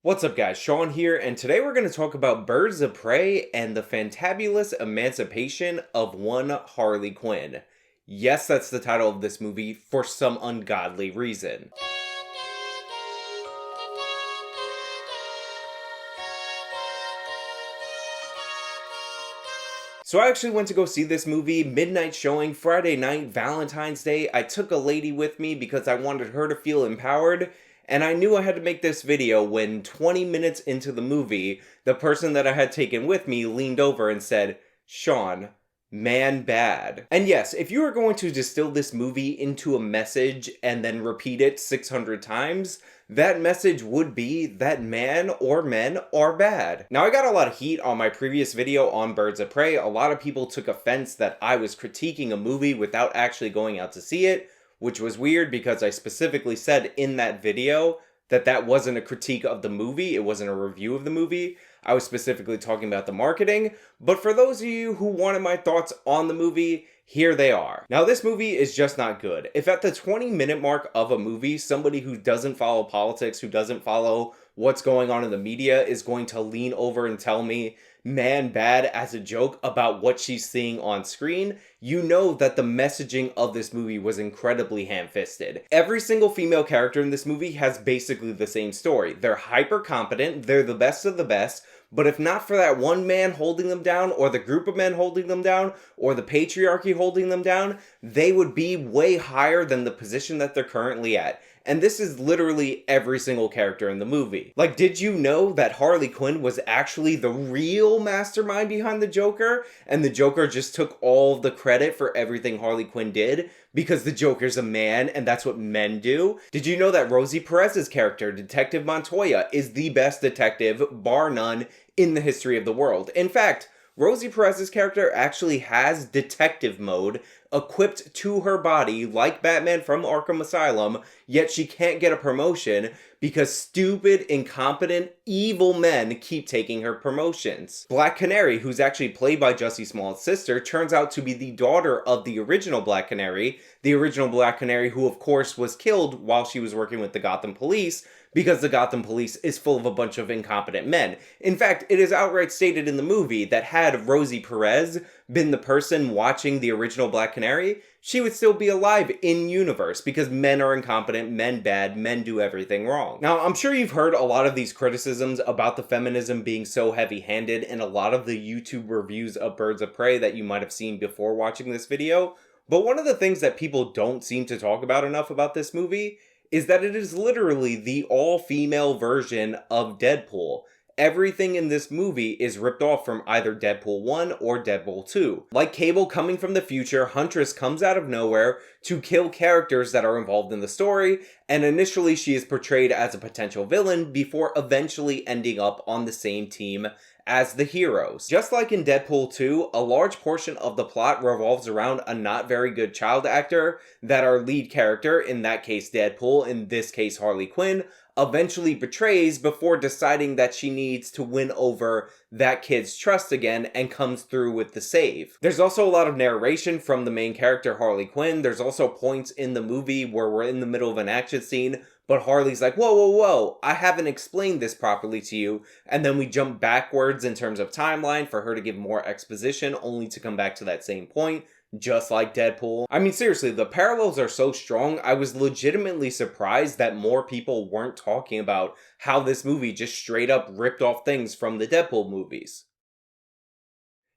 What's up guys, Sean here, and today we're going to talk about Birds of Prey and the fantabulous emancipation of one Harley Quinn. Yes, that's the title of this movie for some ungodly reason. So I actually went to go see this movie, midnight showing, Friday night, Valentine's Day. I took a lady with me because I wanted her to feel empowered, and I knew I had to make this video when 20 minutes into the movie, the person that I had taken with me leaned over and said, "Sean, man bad." And yes, if you are going to distill this movie into a message and then repeat it 600 times, that message would be that man or men are bad. Now, I got a lot of heat on my previous video on Birds of Prey. A lot of people took offense that I was critiquing a movie without actually going out to see it, which was weird because I specifically said in that video that that wasn't a critique of the movie, it wasn't a review of the movie. I was specifically talking about the marketing, but for those of you who wanted my thoughts on the movie, here they are. Now, this movie is just not good. If at the 20-minute mark of a movie, somebody who doesn't follow politics, who doesn't follow what's going on in the media is going to lean over and tell me man bad as a joke about what she's seeing on screen, you know that the messaging of this movie was incredibly ham-fisted. Every single female character in this movie has basically the same story. They're hyper competent, they're the best of the best, but if not for that one man holding them down, or the group of men holding them down, or the patriarchy holding them down, they would be way higher than the position that they're currently at. And this is literally every single character in the movie. Like, did you know that Harley Quinn was actually the real mastermind behind the Joker? And the Joker just took all the credit for everything Harley Quinn did because the Joker's a man and that's what men do? Did you know that Rosie Perez's character, Detective Montoya, is the best detective, bar none, in the history of the world? In fact, Rosie Perez's character actually has detective mode equipped to her body like Batman from Arkham Asylum, yet she can't get a promotion because stupid, incompetent, evil men keep taking her promotions. Black Canary, who's actually played by Jussie Smollett's sister, turns out to be the daughter of the original Black Canary who of course was killed while she was working with the Gotham Police, because the Gotham Police is full of a bunch of incompetent men. In fact, it is outright stated in the movie that had Rosie Perez been the person watching the original Black Canary, she would still be alive in universe because men are incompetent, men bad, men do everything wrong. Now, I'm sure you've heard a lot of these criticisms about the feminism being so heavy-handed in a lot of the YouTube reviews of Birds of Prey that you might have seen before watching this video, but one of the things that people don't seem to talk about enough about this movie is that it is literally the all-female version of Deadpool. Everything in this movie is ripped off from either Deadpool 1 or Deadpool 2. Like Cable coming from the future, Huntress comes out of nowhere to kill characters that are involved in the story, and initially she is portrayed as a potential villain before eventually ending up on the same team as the heroes. Just like in Deadpool 2, a large portion of the plot revolves around a not very good child actor that our lead character, in that case Deadpool, in this case Harley Quinn, eventually betrays before deciding that she needs to win over that kid's trust again and comes through with the save. There's also a lot of narration from the main character Harley Quinn. There's also points in the movie where we're in the middle of an action scene, but Harley's like, whoa, whoa, whoa, I haven't explained this properly to you. And then we jump backwards in terms of timeline for her to give more exposition, only to come back to that same point, just like Deadpool. I mean, seriously, the parallels are so strong, I was legitimately surprised that more people weren't talking about how this movie just straight up ripped off things from the Deadpool movies.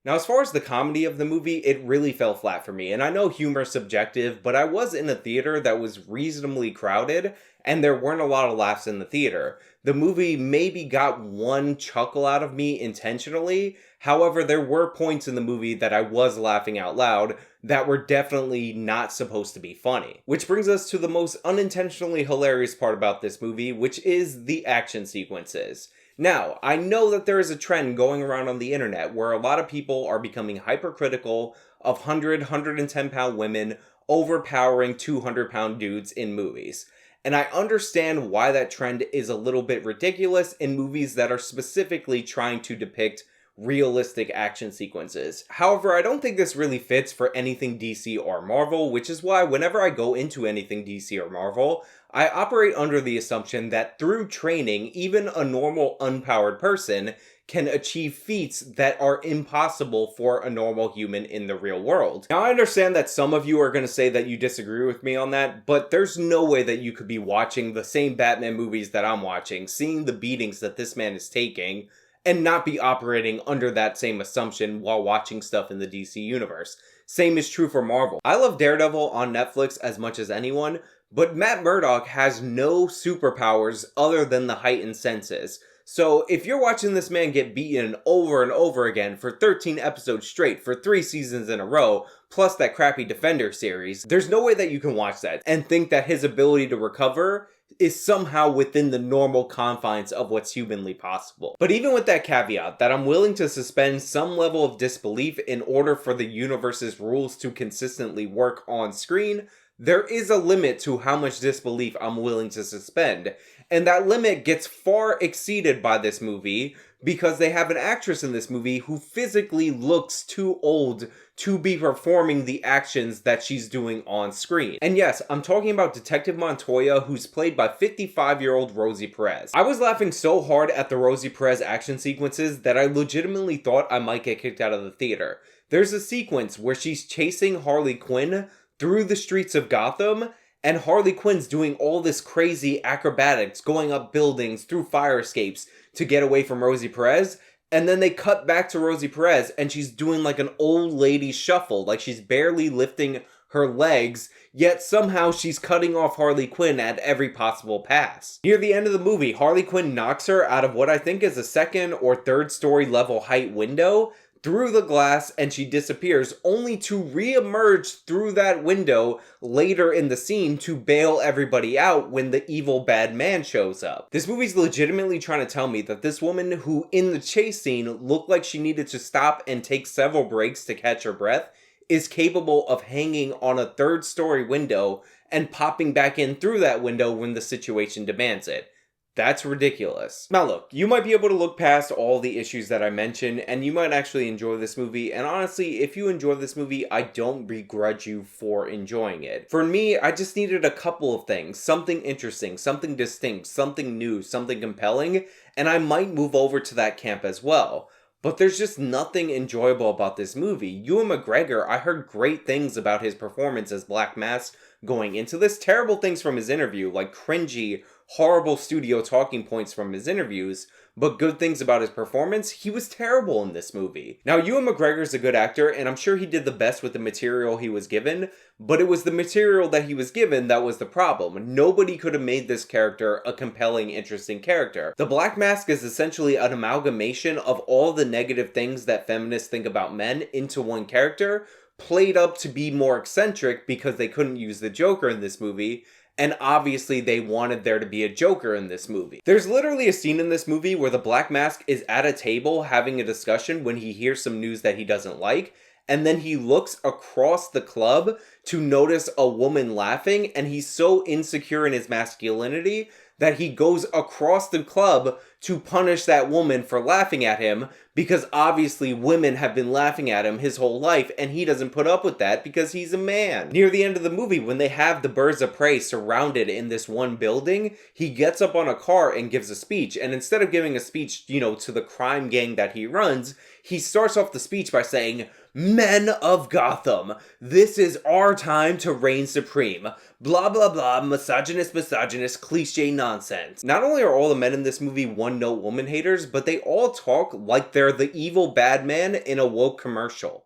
Now, as far as the comedy of the movie, it really fell flat for me, and I know humor is subjective, but I was in a theater that was reasonably crowded, and there weren't a lot of laughs in the theater. The movie maybe got one chuckle out of me intentionally, however, there were points in the movie that I was laughing out loud that were definitely not supposed to be funny. Which brings us to the most unintentionally hilarious part about this movie, which is the action sequences. Now, I know that there is a trend going around on the internet where a lot of people are becoming hypercritical of 110-pound women overpowering 200-pound dudes in movies. And I understand why that trend is a little bit ridiculous in movies that are specifically trying to depict realistic action sequences. However, I don't think this really fits for anything DC or Marvel, which is why whenever I go into anything DC or Marvel, I operate under the assumption that through training, even a normal unpowered person can achieve feats that are impossible for a normal human in the real world. Now, I understand that some of you are going to say that you disagree with me on that, but there's no way that you could be watching the same Batman movies that I'm watching, seeing the beatings that this man is taking, and not be operating under that same assumption while watching stuff in the DC universe. Same is true for Marvel. I love Daredevil on Netflix as much as anyone, but Matt Murdock has no superpowers other than the heightened senses. So if you're watching this man get beaten over and over again for 13 episodes straight for 3 seasons in a row, plus that crappy Defender series, there's no way that you can watch that and think that his ability to recover is somehow within the normal confines of what's humanly possible. But even with that caveat, that I'm willing to suspend some level of disbelief in order for the universe's rules to consistently work on screen, there is a limit to how much disbelief I'm willing to suspend. And that limit gets far exceeded by this movie because they have an actress in this movie who physically looks too old to be performing the actions that she's doing on screen. And yes, I'm talking about Detective Montoya, who's played by 55-year-old Rosie Perez. I was laughing so hard at the Rosie Perez action sequences that I legitimately thought I might get kicked out of the theater. There's a sequence where she's chasing Harley Quinn through the streets of Gotham, and Harley Quinn's doing all this crazy acrobatics, going up buildings, through fire escapes to get away from Rosie Perez. And then they cut back to Rosie Perez and she's doing like an old lady shuffle, like she's barely lifting her legs, yet somehow she's cutting off Harley Quinn at every possible pass. Near the end of the movie, Harley Quinn knocks her out of what I think is a 2nd or 3rd story level height window through the glass, and she disappears, only to re-emerge through that window later in the scene to bail everybody out when the evil bad man shows up. This movie's legitimately trying to tell me that this woman, who in the chase scene looked like she needed to stop and take several breaks to catch her breath, is capable of hanging on a 3rd story window and popping back in through that window when the situation demands it. That's ridiculous. Now look, you might be able to look past all the issues that I mentioned, and you might actually enjoy this movie, and honestly, if you enjoy this movie, I don't begrudge you for enjoying it. For me, I just needed a couple of things. Something interesting, something distinct, something new, something compelling, and I might move over to that camp as well. But there's just nothing enjoyable about this movie. Ewan McGregor, I heard great things about his performance as Black Mask going into this. Terrible things from his interview, like cringy, horrible studio talking points from his interviews, but good things about his performance. He was terrible in this movie. Now, Ewan McGregor's a good actor, and I'm sure he did the best with the material he was given, but it was the material that he was given that was the problem. Nobody could have made this character a compelling, interesting character. The Black Mask is essentially an amalgamation of all the negative things that feminists think about men into one character, played up to be more eccentric because they couldn't use the Joker in this movie, and obviously they wanted there to be a Joker in this movie. There's literally a scene in this movie where the Black Mask is at a table having a discussion when he hears some news that he doesn't like, and then he looks across the club to notice a woman laughing, and he's so insecure in his masculinity that he goes across the club to punish that woman for laughing at him, because obviously women have been laughing at him his whole life, and he doesn't put up with that because he's a man. Near the end of the movie, when they have the birds of prey surrounded in this one building, he gets up on a car and gives a speech, and instead of giving a speech, to the crime gang that he runs, he starts off the speech by saying, "Men of Gotham, this is our time to reign supreme. Blah, blah, blah, misogynist, cliche nonsense." Not only are all the men in this movie one-note woman haters, but they all talk like they're the evil bad man in a woke commercial.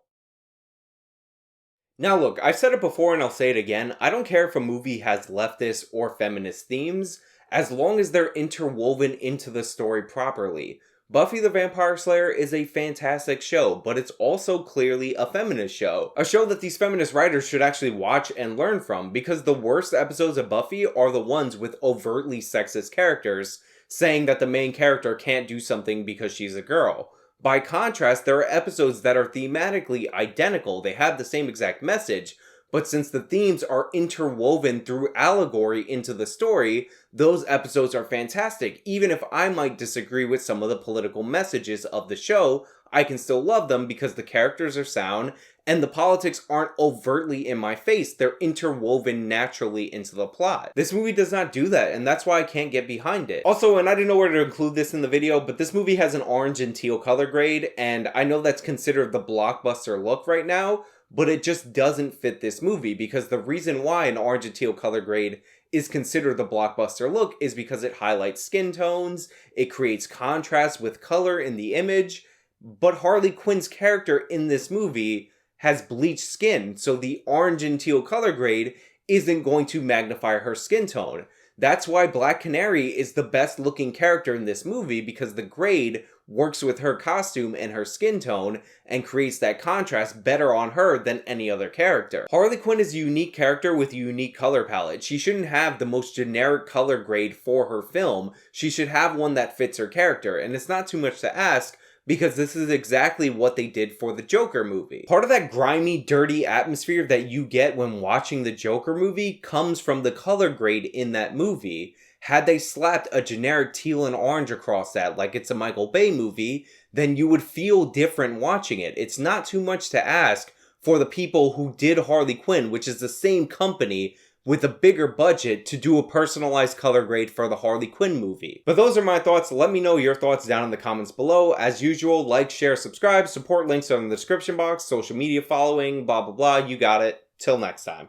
Now look, I've said it before and I'll say it again, I don't care if a movie has leftist or feminist themes, as long as they're interwoven into the story properly. Buffy the Vampire Slayer is a fantastic show, but it's also clearly a feminist show. A show that these feminist writers should actually watch and learn from, because the worst episodes of Buffy are the ones with overtly sexist characters, saying that the main character can't do something because she's a girl. By contrast, there are episodes that are thematically identical, they have the same exact message, but since the themes are interwoven through allegory into the story, those episodes are fantastic. Even if I might disagree with some of the political messages of the show, I can still love them because the characters are sound and the politics aren't overtly in my face. They're interwoven naturally into the plot. This movie does not do that, and that's why I can't get behind it. Also, and I didn't know where to include this in the video, but this movie has an orange and teal color grade, and I know that's considered the blockbuster look right now, but it just doesn't fit this movie, because the reason why an orange and teal color grade is considered the blockbuster look is because it highlights skin tones, it creates contrast with color in the image, but Harley Quinn's character in this movie has bleached skin, so the orange and teal color grade isn't going to magnify her skin tone. That's why Black Canary is the best looking character in this movie, because the grade works with her costume and her skin tone and creates that contrast better on her than any other character. Harley Quinn is a unique character with a unique color palette. She shouldn't have the most generic color grade for her film. She should have one that fits her character, and it's not too much to ask, because this is exactly what they did for the Joker movie. Part of that grimy, dirty atmosphere that you get when watching the Joker movie comes from the color grade in that movie. Had they slapped a generic teal and orange across that, like it's a Michael Bay movie, then you would feel different watching it. It's not too much to ask for the people who did Harley Quinn, which is the same company with a bigger budget, to do a personalized color grade for the Harley Quinn movie. But those are my thoughts. Let me know your thoughts down in the comments below. As usual, like, share, subscribe, support links are in the description box, social media following, blah, blah, blah. You got it. Till next time.